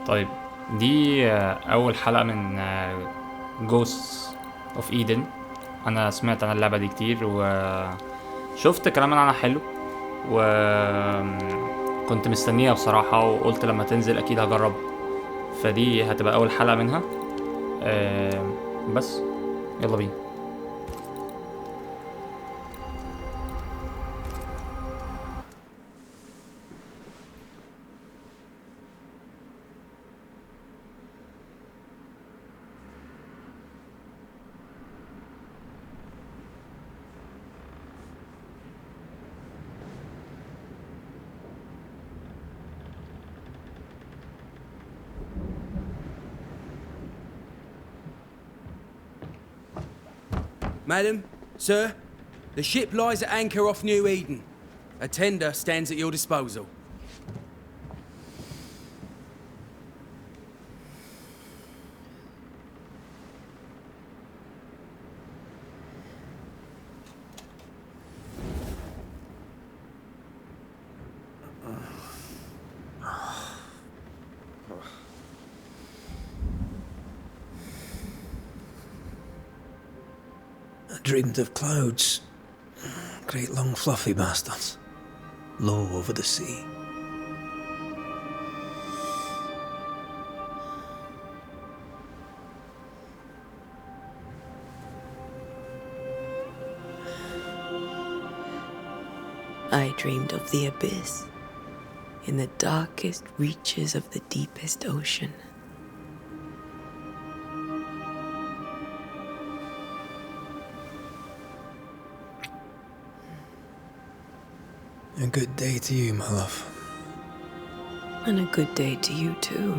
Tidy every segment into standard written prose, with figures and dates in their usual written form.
طيب، دي أول حلقة من جوست اوف ايدن. أنا سمعت عن اللعبة دي كتير وشفت كلام عنها حلو، وكنت مستنيها بصراحة، وقلت لما تنزل أكيد هجرب. فدي هتبقى أول حلقة منها. بس يلا بينا. Madam, sir, the ship lies at anchor off New Eden. A tender stands at your disposal. I dreamed of clouds. Great long fluffy bastards. Low over the sea. I dreamed of the abyss, in the darkest reaches of the deepest ocean. A good day to you, my love. And a good day to you too.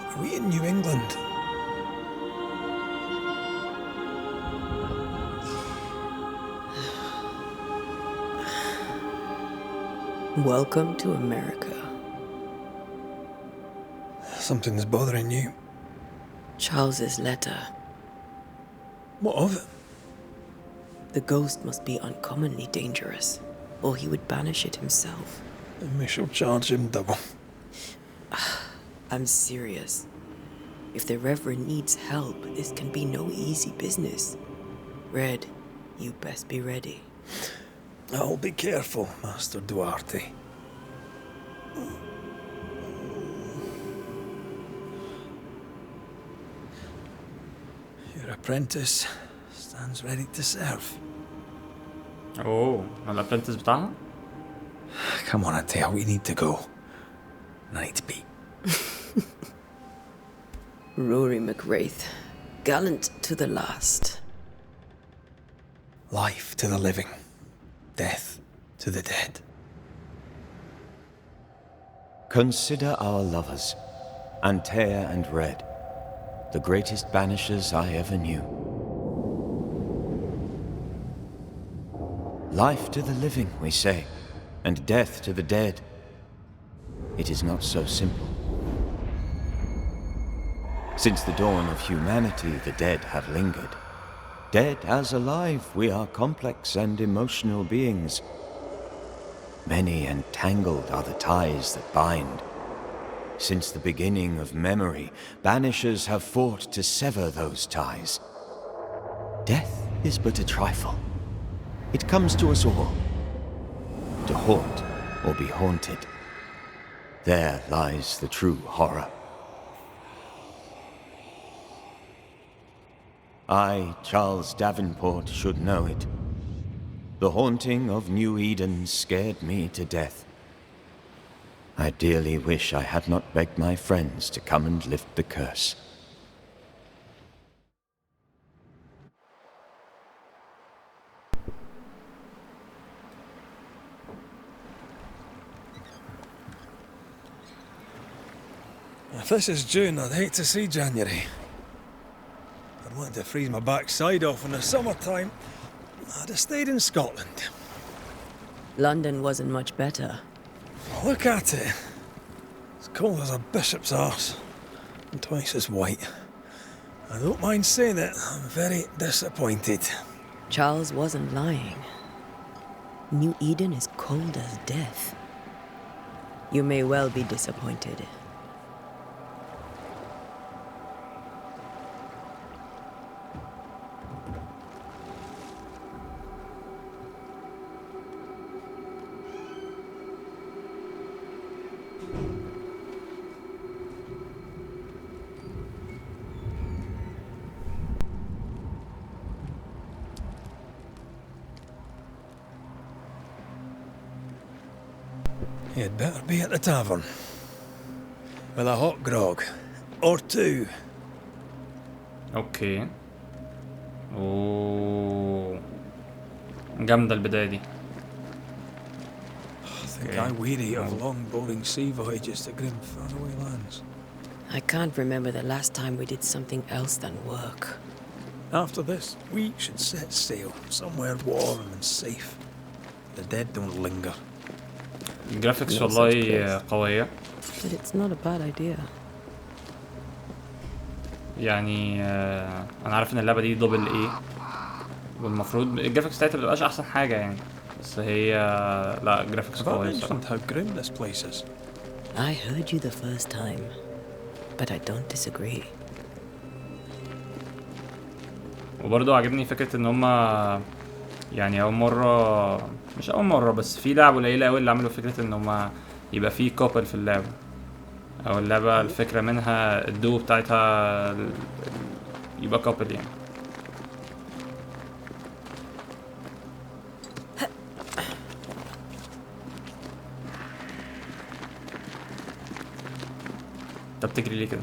Are we in New England? Welcome to America. Something's bothering you. Charles's letter. What of it? The ghost must be uncommonly dangerous, or he would banish it himself. And we shall charge him double. I'm serious. If the Reverend needs help, this can be no easy business. Red, you best be ready. I'll be careful, Master Duarte. Your apprentice stands ready to serve. اوه، الابرنتس بتاعها. Come on, Atea, we need to go. I need to pee. Rory McWraith, gallant to the last. Life to the living, death to the dead. Consider our lovers, Antea and Red, the greatest banishers I ever knew. Life to the living, we say, and death to the dead. It is not so simple. Since the dawn of humanity, the dead have lingered. Dead as alive, we are complex and emotional beings. Many and tangled are the ties that bind. Since the beginning of memory, banishers have fought to sever those ties. Death is but a trifle. It comes to us all. To haunt or be haunted. There lies the true horror. I, Charles Davenport, should know it. The haunting of New Eden scared me to death. I dearly wish I had not begged my friends to come and lift the curse. If this is June, I'd hate to see January. I'd want to freeze my backside off in the summertime. I'd have stayed in Scotland. London wasn't much better. Look at it. As cold as a bishop's arse. And twice as white. I don't mind saying it, I'm very disappointed. Charles wasn't lying. New Eden is cold as death. You may well be disappointed. You'd better be at the tavern. With a hot grog. Or two. اوكي. اوه جامدة البداية دي. I think I weary of long, boring sea voyages to grim, faraway lands. I can't remember the last time we did something else than work. After this, we should set sail somewhere warm and safe. The dead don't linger. الجرافيكس No والله such place. قوية. But it's not a bad idea. يعني انا عارف ان اللعبة دي دبل ايه، والمفروض الجرافيكس بتاعتها متبقاش احسن حاجة يعني، بس هي لا الجرافيكس Have I قوية mentioned الصراحة. how grim this place is? I heard you the first time, but I don't disagree. وبرضه عجبني فكرة ان هما يعني اول مرة، مش اول مرة بس في لعبة قليلة اوي اللي عملوا فكرة ان هما يبقى في كوبل في اللعبة، او اللعبة الفكرة منها الدو بتاعتها يبقى كوبل يعني. انت بتجري ليه كده؟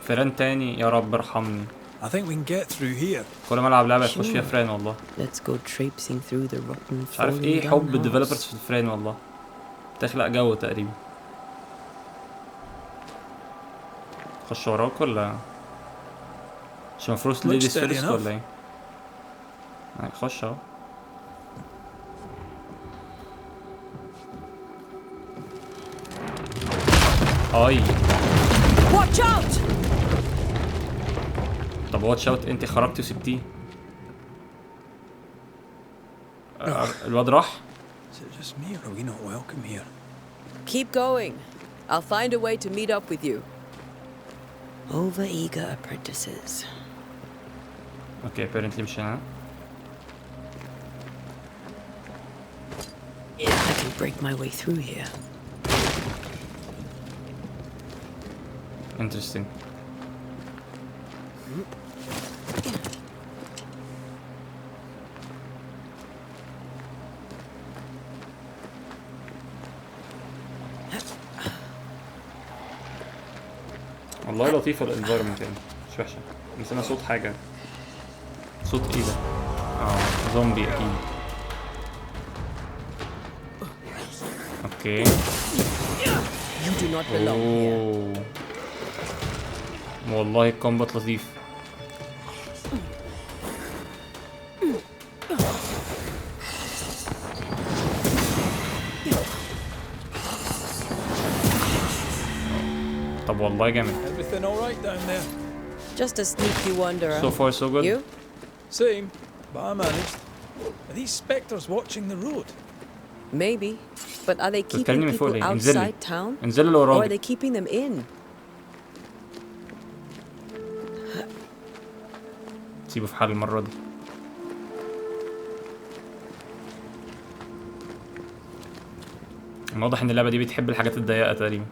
فران تاني يا رب ارحمني. I think we can get through here. كل ما العب لعبة يخش فيها فران والله. Let's go traipsing through the rotten مش عارف ايه falling حب down الديفلوبرز house. في الفران والله، تخلق جو تقريبا. خش وراك ولا مش المفروض ليديز steady فيرست enough. ولا ايه؟ خش اهو. اي Watch out! طب واتش اوت، انت خرجتي وسبتيه. الواد راح. Is it just me or are we not welcome here? Keep going. I'll find a way to meet up with you. Over-eager apprentices. اوكي apparently مش هنا. I can break my way through here. Interesting. والله لطيفة الانفايرمنت يعني مش وحشة، بس انا صوت حاجة. صوت ايه ده؟ زومبي اكيد. اوكي. You do not belong here. اوه والله الكومبات لطيف. طب والله جامد. Everything all right down there? Just a sneaky wanderer. So far so good. You? Same, but I managed. Are these spectres watching the road? Maybe. But are they keeping بتكلمني من فوق people ليه؟ انزلي. outside town? انزلي اللي Or are وراك. they keeping them in? سيبه في حال المرة دي. واضح ان اللعبة دي بتحب الحاجات الضيقة تقريبا.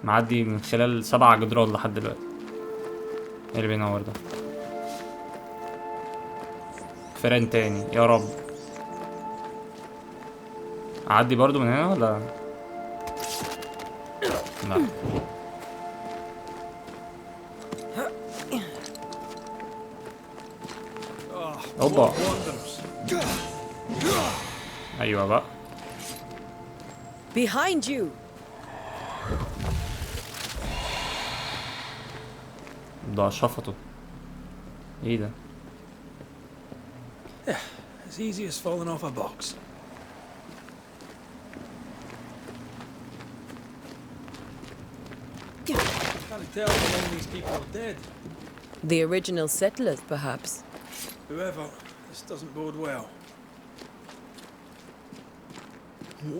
معدي من خلال 7 جدران لحد دلوقتي. ايه اللي بينور ده؟ فران تاني يا رب. اعدي برضو من هنا ولا لا؟ اوبا ايوه بقى. Behind you! ده شفطه. ايه ده؟ As easy as falling off a box. Can't tell how long these people are dead. The original settlers, perhaps. Whoever, this doesn't bode well. Attacking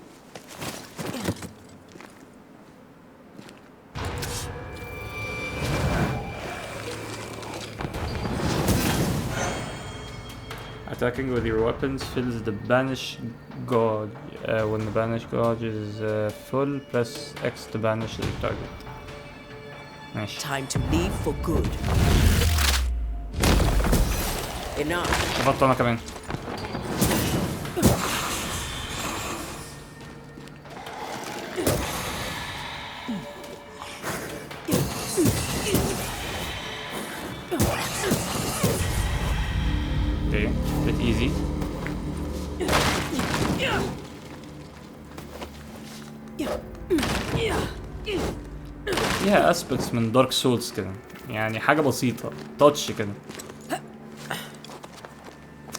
with your weapons fills the banish gauge. When the banish gauge is full, press X to banish the target. ماشي. Time to leave for good. Enough. شفطت انا كمان. Okay, bit easy. فيها aspects من دارك سولز كده، يعني حاجة بسيطة، تاتش كده.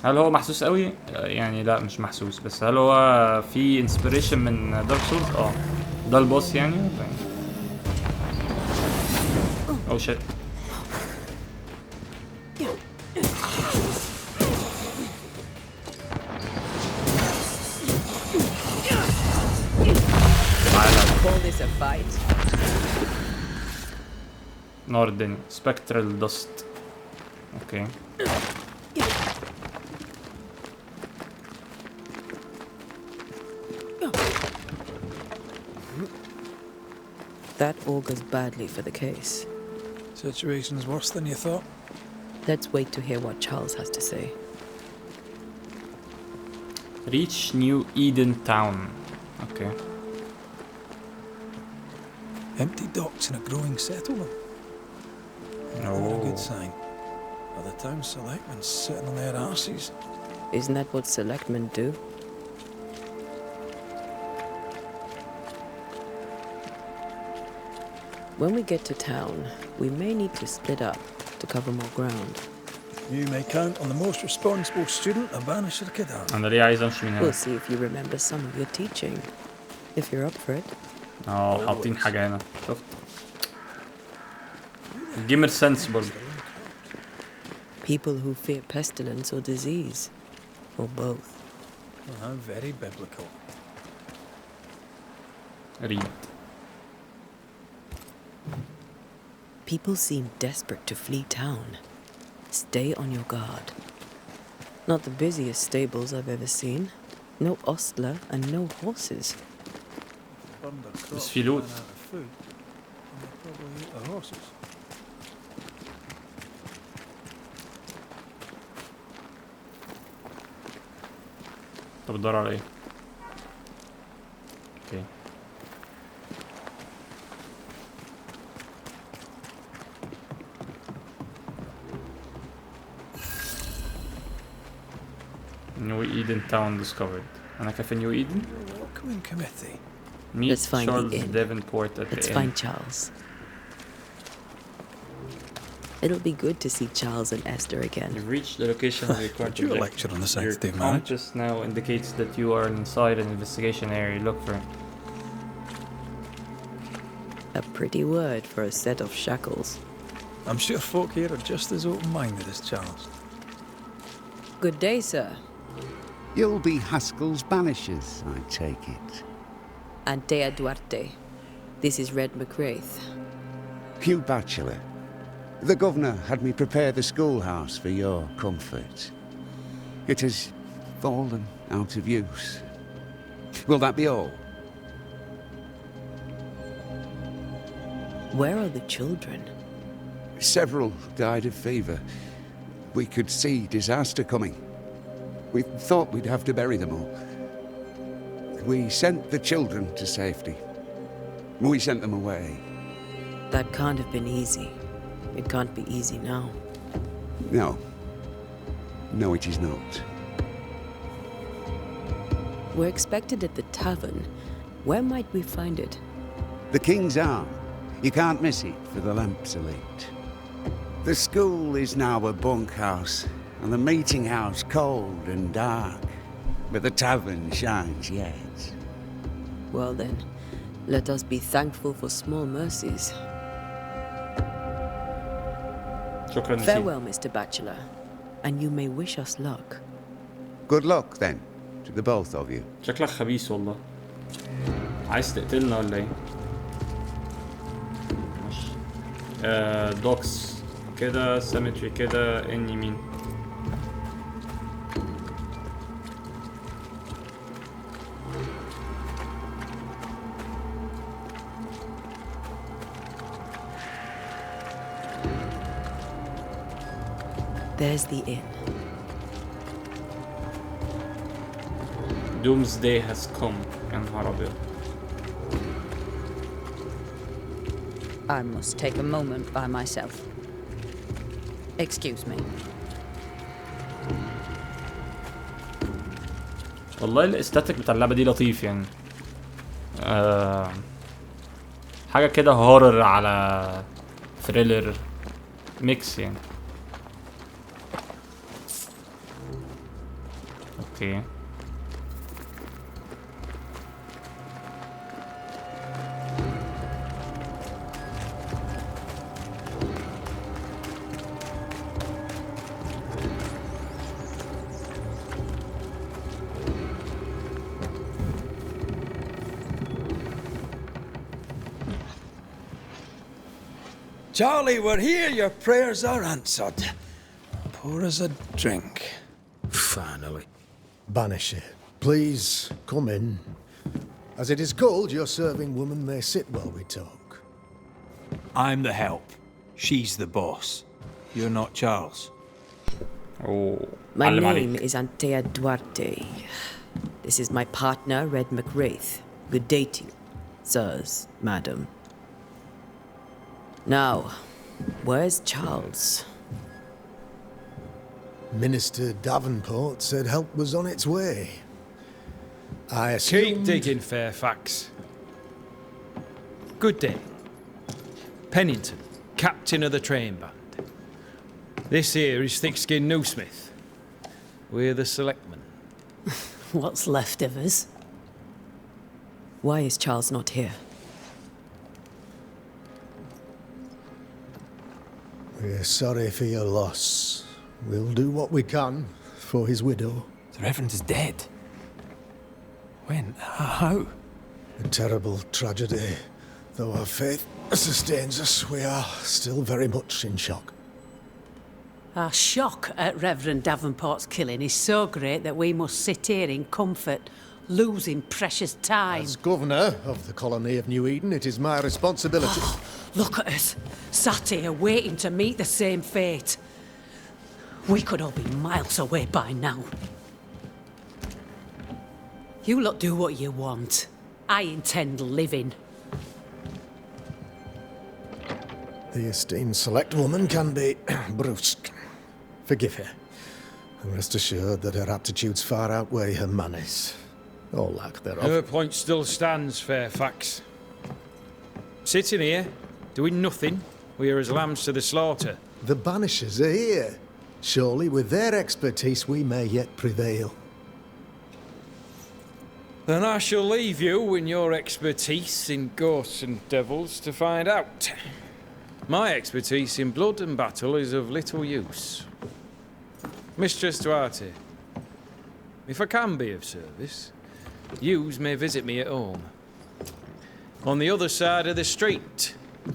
هل هو محسوس قوي؟ يعني لا مش محسوس، بس هل هو في انسبيريشن من دارك سولز؟ ده البوس يعني ولا ايه؟ او شيت. Call this a fight? نار الدنيا. سبكترال دست. اوكي. That augurs badly for the case. Situation's worse than you thought. Let's wait to hear what Charles has to say. Reach New Eden Town. Okay. Empty docks in a growing settlement. Not a good sign. Are the town selectmen sitting on their arses? Isn't that what selectmen do? When we get to town, we may need to split up to cover more ground. You may count on the most responsible student of Banisher Kedar. انا ليه عايز امشي من هنا؟ We'll see if you remember some of your teaching. If you're up for it. حاطين حاجة هنا، شفت؟ جيمر سنس برضه. People who fear pestilence or disease. Or both. How very biblical. Read. People seem desperate to flee town. Stay on your guard. Not the busiest stables I've ever seen. No ostler and no horses. بس في لوت. طب بتدور على ايه؟ اوكي. New Eden Town discovered. أنا كافي New Eden. Welcoming committee. Meet Let's find the Charles inn. Davenport at Let's the find inn. Charles. It'll be good to see Charles and Esther again. You've reached the location of the required Do a objective. lecture on the Your sanctity of marriage. compass now indicates that you are inside an investigation area. Look for it. A pretty word for a set of shackles. I'm sure folk here are just as open-minded as Charles. Good day, sir. You'll be Haskell's Banishers, I take it. Antea Duarte. This is Red McWraith. Hugh Bachelor. The governor had me prepare the schoolhouse for your comfort. It has fallen out of use. Will that be all? Where are the children? Several died of fever. We could see disaster coming. We thought we'd have to bury them all. We sent the children to safety. We sent them away. That can't have been easy. It can't be easy now. No. No, it is not. We're expected at the tavern. Where might we find it? The King's Arm. You can't miss it, for the lamps are lit. The school is now a bunkhouse, and the meeting house cold and dark. But the tavern shines yet. Well then, let us be thankful for small mercies. شكرا نسيم. Farewell, Mr. Bachelor, and you may wish us luck. Good luck, then, to the both of you. شكلك خبيث والله. عايز تقتلنا ولا ايه؟ ماشي. دوكس كده، سيمتري كده، ان يمين. There's the inn. Doomsday has come. يا نهار أبيض. I must take a moment by myself. Excuse me. والله الاستاتيك بتاع اللعبة دي لطيف يعني. حاجة كده هورر على ثريلر ميكس يعني. اوكي. Charlie, we're here. Your prayers are answered. Pour us a drink. Finally. Banisher, please come in. As it is called, your serving woman may sit while we talk. I'm the help. She's the boss. You're not Charles. Oh, My علم name عليك. is Antea Duarte. This is my partner, Red McWraith. Good day to you, sirs, madam. Now, where's Charles? Minister Davenport said help was on its way. I Keep assumed... digging, Fairfax. Good day. Pennington, captain of the train band. This here is Thickskin Newsmith. We're the selectmen. What's left of us? Why is Charles not here? We're sorry for your loss. We'll do what we can for his widow. The Reverend is dead. When? How? A terrible tragedy. Though our faith sustains us, we are still very much in shock. Our shock at Reverend Davenport's killing is so great that we must sit here in comfort, losing precious time. As governor of the colony of New Eden, it is my responsibility. Look at us, sat here waiting to meet the same fate. We could all be miles away by now. You lot do what you want. I intend living. The esteemed select woman can be brusque. Forgive her. And rest assured that her aptitudes far outweigh her manners. Or lack thereof. Her point still stands, Fairfax. Sitting here, doing nothing, we are as lambs to the slaughter. The Banishers are here. Surely with their expertise we may yet prevail. Then I shall leave you in your expertise in ghosts and devils to find out. My expertise in blood and battle is of little use. Mistress Duarte, if I can be of service, yous may visit me at home. On the other side of the street,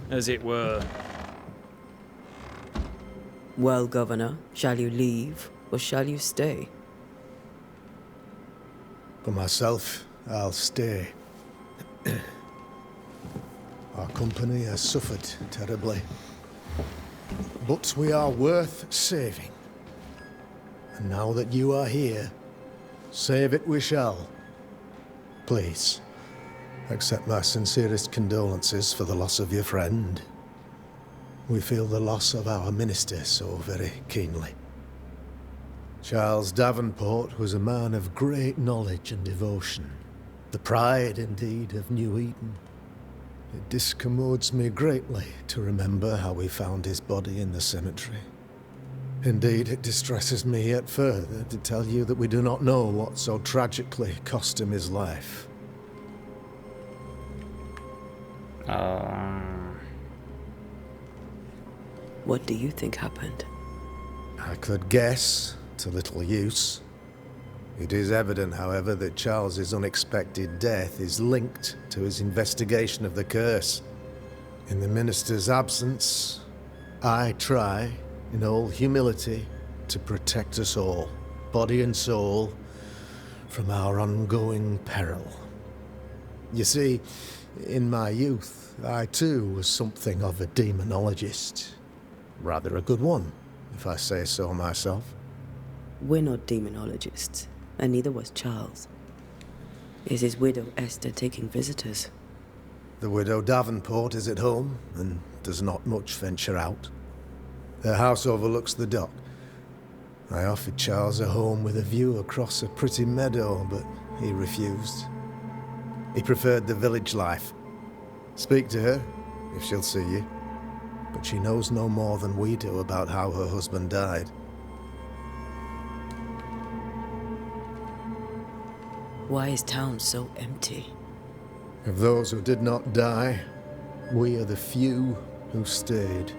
as it were. Well, Governor, shall you leave or shall you stay? For myself, I'll stay. Our company has suffered terribly. But we are worth saving. And now that you are here, save it we shall. Please, accept my sincerest condolences for the loss of your friend. We feel the loss of our minister so very keenly. Charles Davenport was a man of great knowledge and devotion. The pride, indeed, of New Eden. It discommodes me greatly to remember how we found his body in the cemetery. Indeed, it distresses me yet further to tell you that we do not know what so tragically cost him his life. What do you think happened? I could guess, to little use. It is evident, however, that Charles's unexpected death is linked to his investigation of the curse. In the minister's absence, I try, in all humility, to protect us all, body and soul, from our ongoing peril. You see, in my youth, I too was something of a demonologist. Rather a good one, if I say so myself. We're not demonologists, and neither was Charles. Is his widow Esther taking visitors? The widow Davenport is at home, and does not much venture out. Her house overlooks the dock. I offered Charles a home with a view across a pretty meadow, but he refused. He preferred the village life. Speak to her, if she'll see you. But she knows no more than we do about how her husband died. Why is town so empty? Of those who did not die, we are the few who stayed.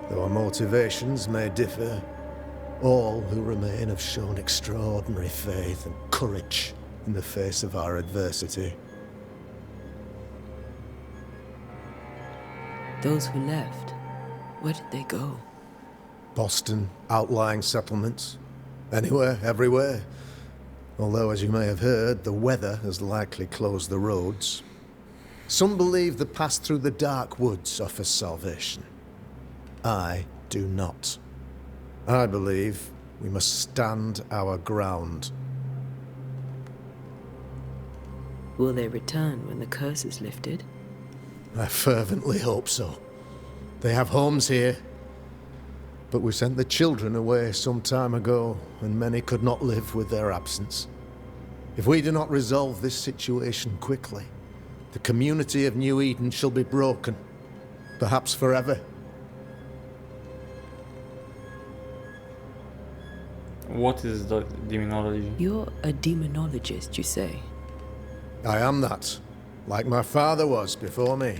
Though our motivations may differ, all who remain have shown extraordinary faith and courage in the face of our adversity. Those who left, where did they go? Boston, outlying settlements. Anywhere, everywhere. Although, as you may have heard, the weather has likely closed the roads. Some believe the pass through the dark woods offers salvation. I do not. I believe we must stand our ground. Will they return when the curse is lifted? I fervently hope so. They have homes here. But we sent the children away some time ago, and many could not live with their absence. If we do not resolve this situation quickly, the community of New Eden shall be broken, perhaps forever. What is the demonology? You're a demonologist, you say? I am that, like my father was before me.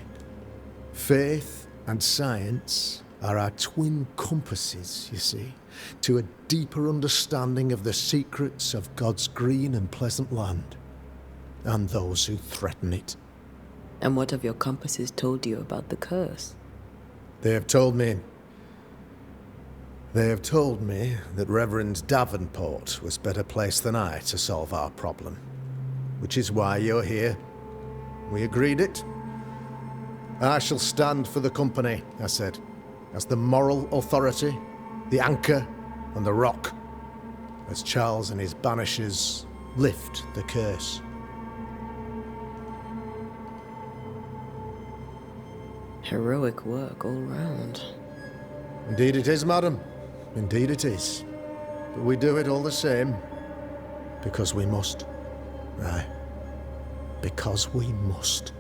Faith and science are our twin compasses, you see, to a deeper understanding of the secrets of God's green and pleasant land, and those who threaten it. And what have your compasses told you about the curse? They have told me that Reverend Davenport was better placed than I to solve our problem, which is why you're here. We agreed it. I shall stand for the company, I said, as the moral authority, the anchor, and the rock, as Charles and his Banishers lift the curse. Heroic work all round. Indeed it is, madam. Indeed it is. But we do it all the same, because we must. Aye. Because we must.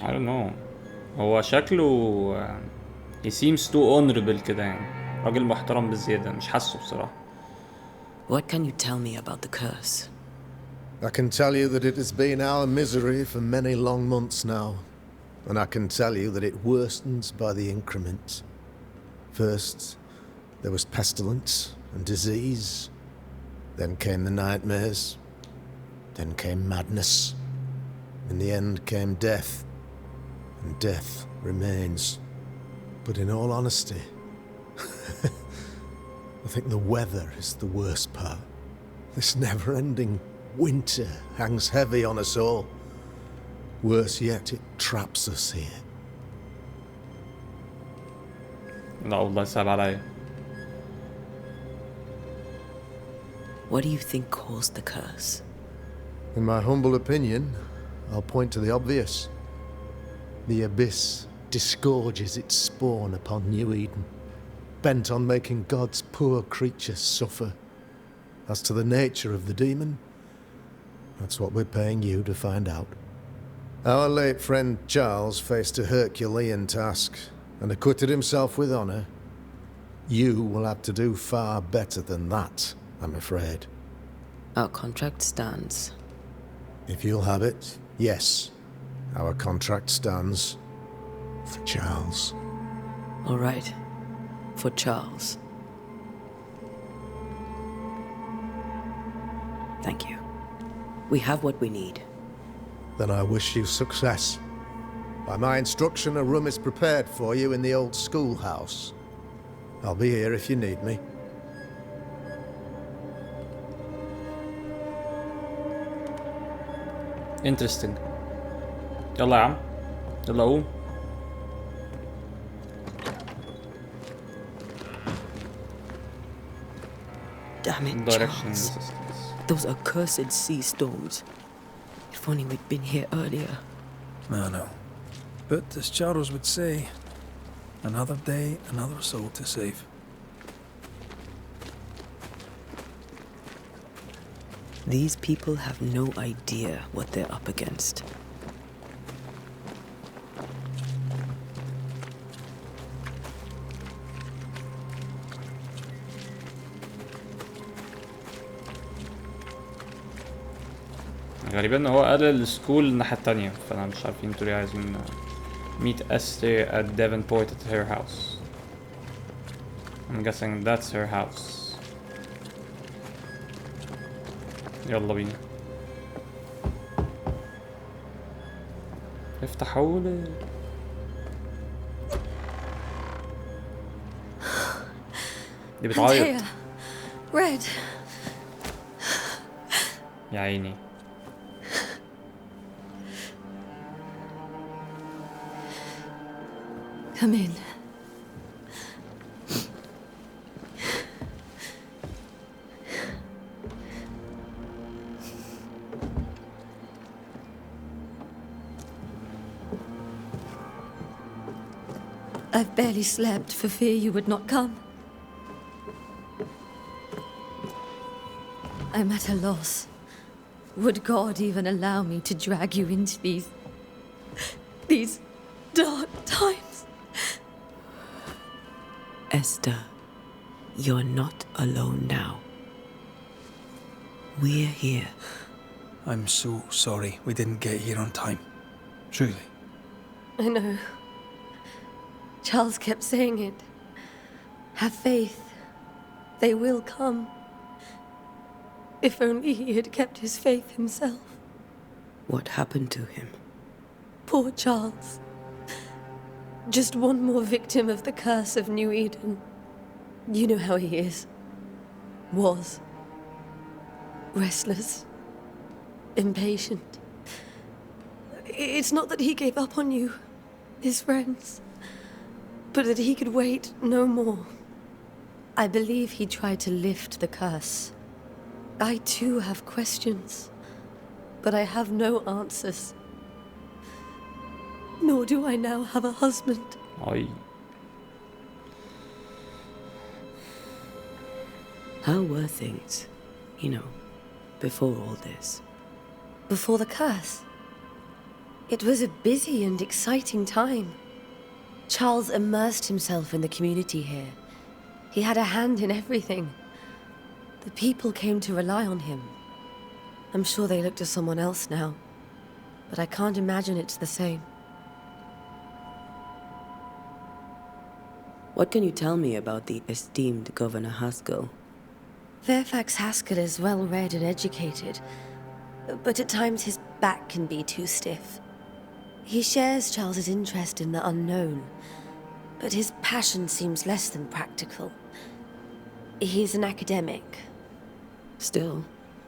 I don't know. هو شكله he seems too honorable كده يعني. راجل محترم بزيادة، مش حاسه بصراحة. What can you tell me about the curse? I can tell you that it has been our misery for many long months now. And I can tell you that it worsens by the increment. First, there was pestilence and disease. Then came the nightmares. Then came madness. In the end came death. And death remains. But in all honesty, I think the weather is the worst part. This never-ending winter hangs heavy on us all. Worse yet, it traps us here. لا والله صعب عليا. What do you think caused the curse? In my humble opinion, I'll point to the obvious. The abyss disgorges its spawn upon New Eden, bent on making God's poor creatures suffer. As to the nature of the demon, that's what we're paying you to find out. Our late friend Charles faced a Herculean task and acquitted himself with honor. You will have to do far better than that, I'm afraid. Our contract stands. If you'll have it, yes. Our contract stands for Charles. All right. For Charles. Thank you. We have what we need. Then I wish you success. By my instruction, a room is prepared for you in the old schoolhouse. I'll be here if you need me. Interesting. يلا يا عم. يلا قوم. Damn it, Directions. Charles. Those accursed sea storms. If only we'd been here earlier. I know. But as Charles would say, another day, another soul to save. These people have no idea what they're up against. غريبة ان هو قال السكول الناحية التانية، فانا مش عارفين انتوا ليه عايزين meet Esther at Devonport at her house. I'm guessing that's her house. يلا بينا. افتحولي. دي بتعيط. Red. يا عيني. Come in. I've barely slept for fear you would not come. I'm at a loss. Would God even allow me to drag you into these dark times? Esther, you're not alone now. We're here. I'm so sorry we didn't get here on time. Truly. I know. Charles kept saying it. Have faith. They will come. If only he had kept his faith himself. What happened to him? Poor Charles. Just one more victim of the curse of New Eden. You know how he is. Was. Restless. Impatient. It's not that he gave up on you, his friends, but that he could wait no more. I believe he tried to lift the curse. I too have questions, but I have no answers. Nor do I now have a husband. Aye. How were things, before all this? Before the curse? It was a busy and exciting time. Charles immersed himself in the community here. He had a hand in everything. The people came to rely on him. I'm sure they look to someone else now, but I can't imagine it's the same. What can you tell me about the esteemed Governor Haskell? Fairfax Haskell is well-read and educated, but at times his back can be too stiff. He shares Charles's interest in the unknown, but his passion seems less than practical. He's an academic. Still,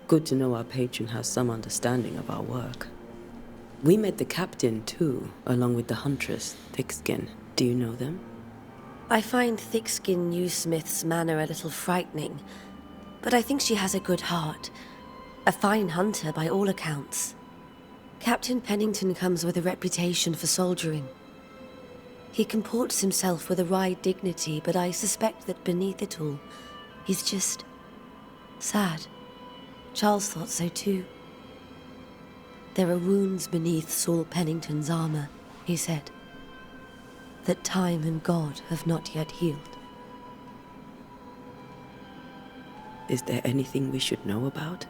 good to know our patron has some understanding of our work. We met the captain, too, along with the huntress, Thickskin. Do you know them? I find Thickskin Newsmith's manner a little frightening, but I think she has a good heart. A fine hunter by all accounts. Captain Pennington comes with a reputation for soldiering. He comports himself with a wry dignity, but I suspect that beneath it all, he's just sad. Charles thought so too. There are wounds beneath Saul Pennington's armor, he said, that time and God have not yet healed. Is there anything we should know about?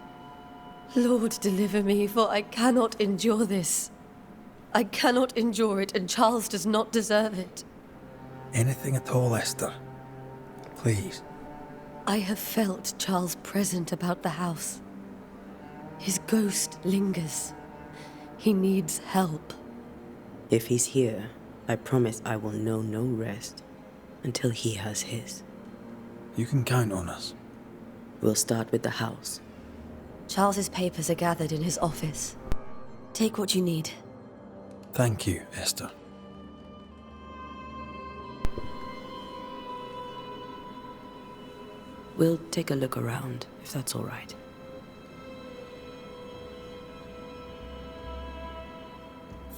Lord, deliver me, for I cannot endure this. I cannot endure it, and Charles does not deserve it. Anything at all, Esther. Please. I have felt Charles present about the house. His ghost lingers. He needs help. If he's here, I promise I will know no rest until he has his. You can count on us. We'll start with the house. Charles's papers are gathered in his office. Take what you need. Thank you, Esther. We'll take a look around, if that's all right.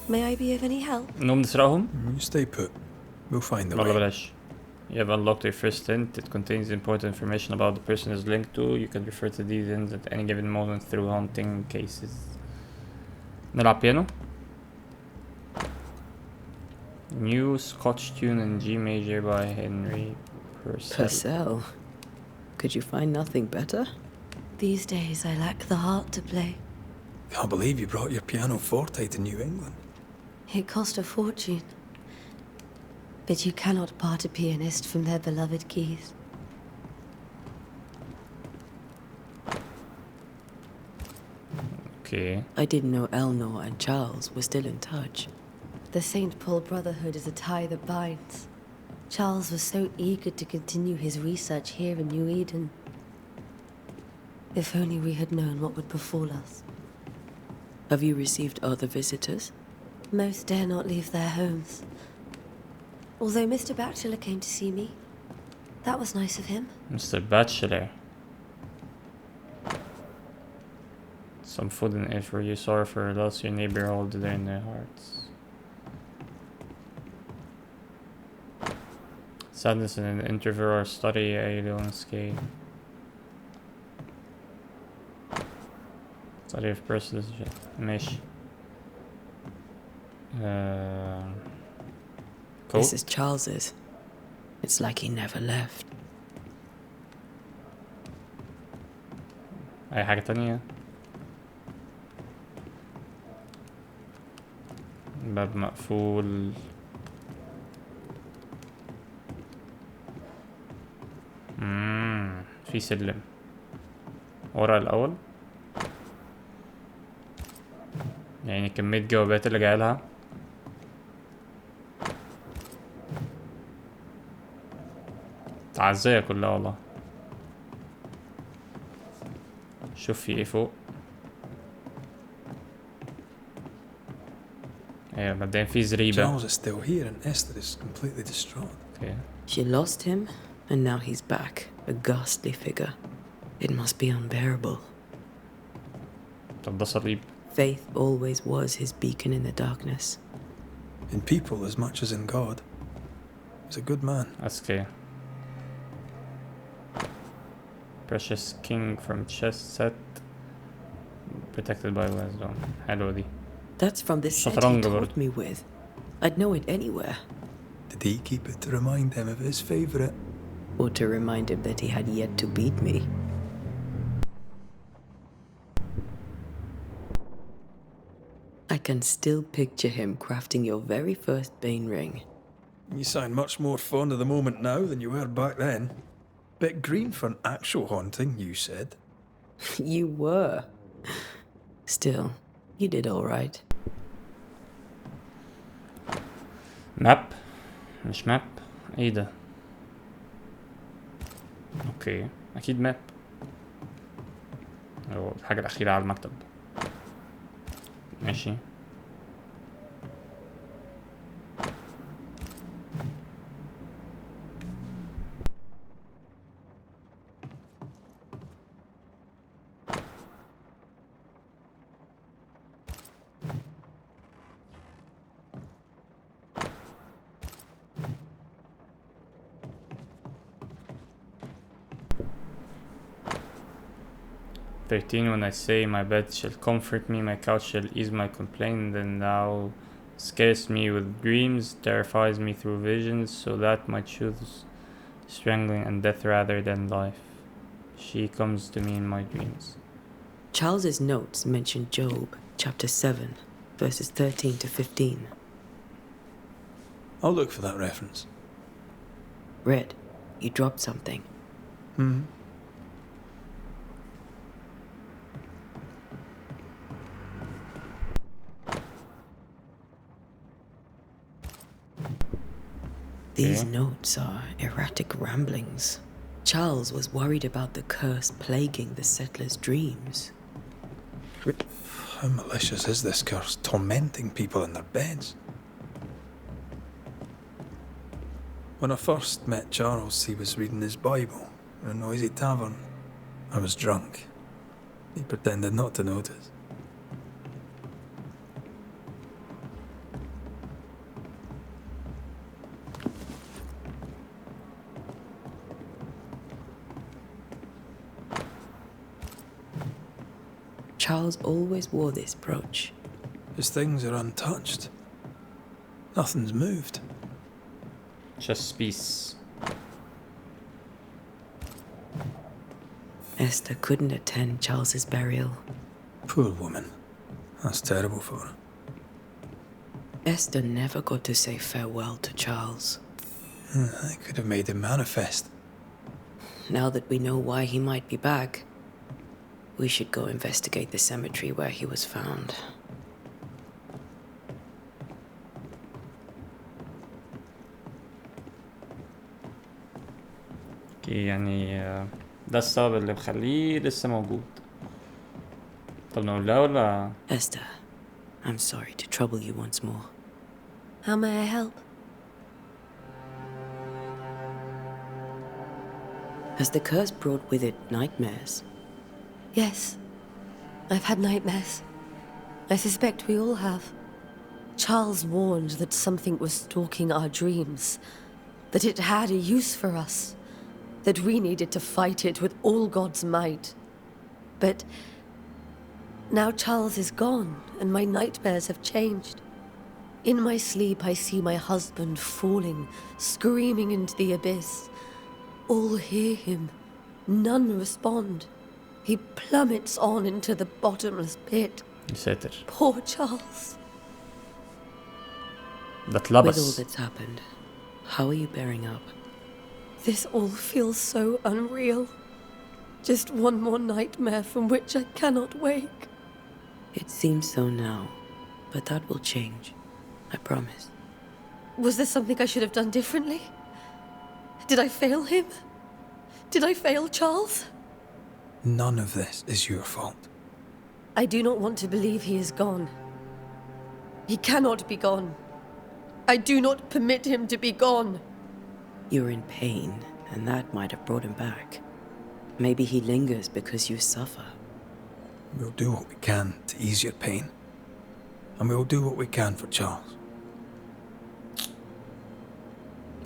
May I be of any help? نقوم نسرقهم؟ You stay put. We'll find the والله way. بلاش. You have unlocked your first hint. It contains important information about the person is linked to. You can refer to these hints at any given moment through hunting cases. نلعب بيانو. New Scotch tune in G major by Henry Purcell. Purcell? Could you find nothing better? These days I lack the heart to play. Can't believe you brought your pianoforte to New England. It cost a fortune. But you cannot part a pianist from their beloved keys. Okay. I didn't know Eleanor and Charles were still in touch. The St. Paul Brotherhood is a tie that binds. Charles was so eager to continue his research here in New Eden. If only we had known what would befall us. Have you received other visitors? Most dare not leave their homes. Although Mr. Bachelor came to see me. That was nice of him. Mr. Bachelor. Some food and air for you. Sorry for your loss. Your neighbor hold it in their hearts. Sadness in an interview or study. Alien escape. Study of person. ماشي. Cool. This is Charles's. It's like he never left. أي حاجة تانية؟ باب مقفول. في سلم ورا الأول. يعني كمية جوابات اللي جايلها. تعزية كلها والله. شوف في ايه فوق. ايوه مبدئيا في زريبة. Charles is still here and Esther is completely distraught. Okay. She lost him, and now he's back, a ghastly figure. It must be unbearable. طب ده صليب. Faith always was his beacon in the darkness. In people as much as in God. He's a good man. That's clear. Precious king from chest set. Protected by wisdom. حلوة دي. That's from the set he شطرنج taught برضه. me with. I'd know it anywhere. Did he keep it to remind him of his favourite? Or to remind him that he had yet to beat me. I can still picture him crafting your very first Bane ring. You sound much more fond of the moment now than you were back then. Bit green for an actual haunting, you said. You were. Still, you did all right. ماب مش ماب ايه ده. اوكي اكيد ماب. هو الحاجة الأخيرة على المكتب. ماشي. When I say my bed shall comfort me, my couch shall ease my complaint, then thou scarest me with dreams, terrifies me through visions, so that my choose strangling and death rather than life. She comes to me in my dreams. Charles's notes mention Job, chapter 7, verses 13 to 15. I'll look for that reference. Red, you dropped something. These notes are erratic ramblings. Charles was worried about the curse plaguing the settlers' dreams. How malicious is this curse, tormenting people in their beds? When I first met Charles, he was reading his Bible in a noisy tavern. I was drunk. He pretended not to notice. Charles always wore this brooch. His things are untouched. Nothing's moved. Just peace. Esther couldn't attend Charles's burial. Poor woman. That's terrible for her. Esther never got to say farewell to Charles. I could have made him manifest. Now that we know why he might be back, we should go investigate the cemetery where he was found. يعني ده السبب اللي مخليه لسه موجود. طب نقول لها ولا؟ Esther, I'm sorry to trouble you once more. How may I help? Has the curse brought with it nightmares? Yes. I've had nightmares. I suspect we all have. Charles warned that something was stalking our dreams, that it had a use for us, that we needed to fight it with all God's might. But now Charles is gone, and my nightmares have changed. In my sleep, I see my husband falling, screaming into the abyss. All hear him. None respond. He plummets on into the bottomless pit. يساتر. Poor Charles. ده اتلبس. With all that's happened, how are you bearing up? This all feels so unreal. Just one more nightmare from which I cannot wake. It seems so now, but that will change. I promise. Was there something I should have done differently? Did I fail him? Did I fail Charles? None of this is your fault. I do not want to believe he is gone. He cannot be gone. I do not permit him to be gone. You're in pain, and that might have brought him back. Maybe he lingers because you suffer. We'll do what we can to ease your pain. And we'll do what we can for Charles.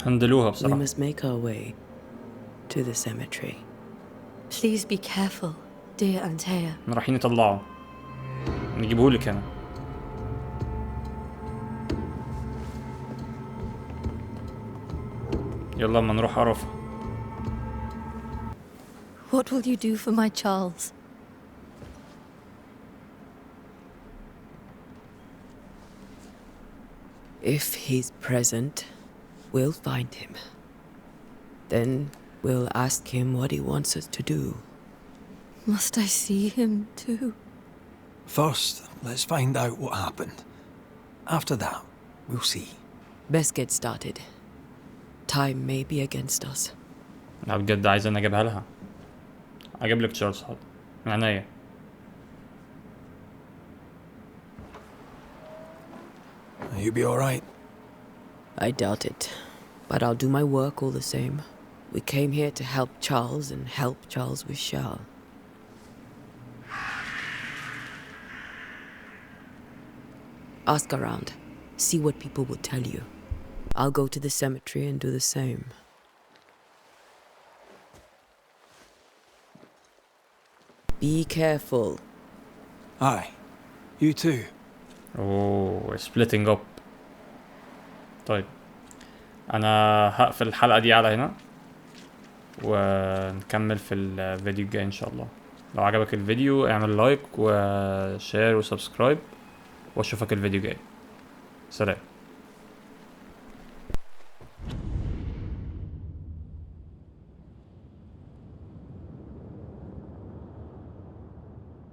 هندلوها We بصراحة. must make our way to the cemetery. Please be careful, dear Antea. رايحين يطلعوا. نجيبهولك هنا. يلا اما نروح عرفة. What will you do for my Charles? If he's present, we'll find him. Then we'll ask him what he wants us to do. Must I see him too? First, let's find out what happened. After that, we'll see. Best get started. Time may be against us. لا بجد عايز انا اجيبها لها. اجيب لك تشارلز حاضر. من عينيا. You'll be alright. I doubt it, but I'll do my work all the same. We came here to help Charles, and help Charles we shall. Ask around. See what people will tell you. I'll go to the cemetery and do the same. Be careful. Aye. You too. اوه splitting up. طيب انا هقفل الحلقة دي على هنا ونكمل في الفيديو الجاي ان شاء الله. لو عجبك الفيديو اعمل لايك وشير وسبسكرايب واشوفك الفيديو الجاي. سلام.